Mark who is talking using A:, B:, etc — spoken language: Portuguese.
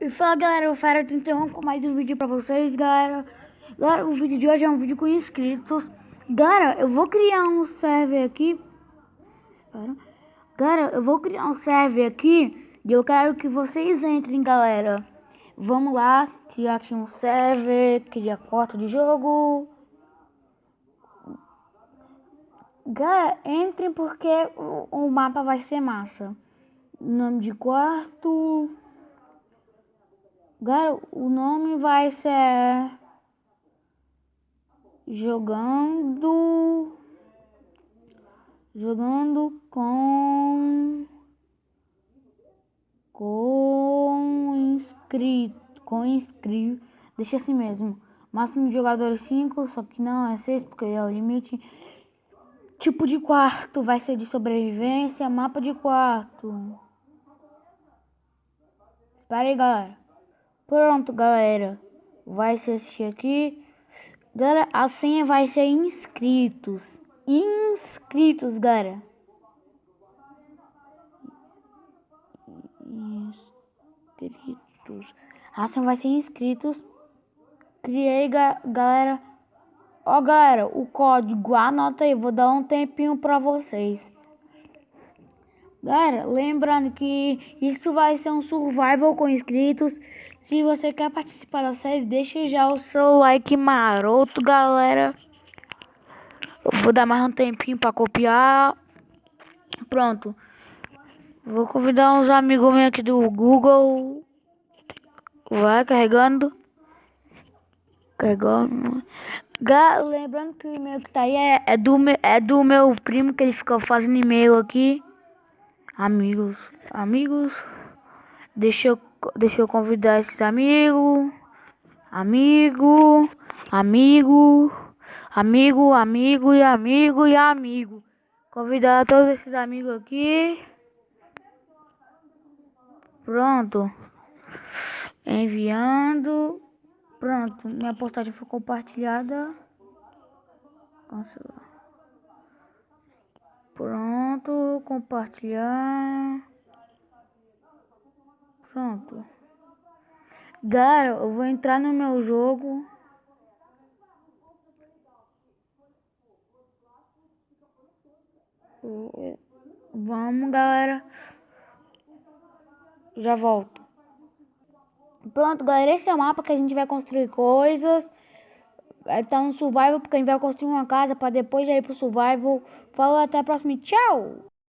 A: E fala galera, o Fera 31 com mais um vídeo pra vocês, galera. Galera, o vídeo de hoje é um vídeo com inscritos. Galera, eu vou criar um server aqui. Espera. Galera, eu vou criar um server aqui e eu quero que vocês entrem, galera. Vamos lá, criar aqui um server, criar quarto de jogo. Galera, entrem porque o mapa vai ser massa. Nome de quarto. Galera, o nome vai ser jogando com inscrito, deixa assim mesmo. Máximo de jogadores 5, só que não é 6 porque é o limite. Tipo de quarto vai ser de sobrevivência, mapa de quarto. Espera aí, galera. Pronto, galera. Vai ser assistir aqui. Galera, a senha vai ser inscritos. Inscritos, galera. Inscritos. A senha vai ser inscritos. Criei, galera. Ó, galera, o código, anota aí. Vou dar um tempinho pra vocês. Galera, lembrando que isso vai ser um survival com inscritos. Se você quer participar da série, deixa já o seu like maroto, galera. Eu vou dar mais um tempinho pra copiar. Pronto. Vou convidar uns amigos meus aqui do Google. Vai carregando. Lembrando que o e-mail que tá aí é do meu primo, que ele fica fazendo e-mail aqui. Amigos. Deixa eu convidar esses amigos. Amigo e amigo. Convidar todos esses amigos aqui. Pronto. Enviando. Pronto. Minha postagem foi compartilhada. Cancelar. Pronto. Compartilhar. Pronto. Galera, eu vou entrar no meu jogo. Vamos, galera. Já volto. Pronto, galera. Esse é o mapa que a gente vai construir coisas. Tá no survival porque a gente vai construir uma casa para depois já ir pro survival. Falou, até a próxima. Tchau!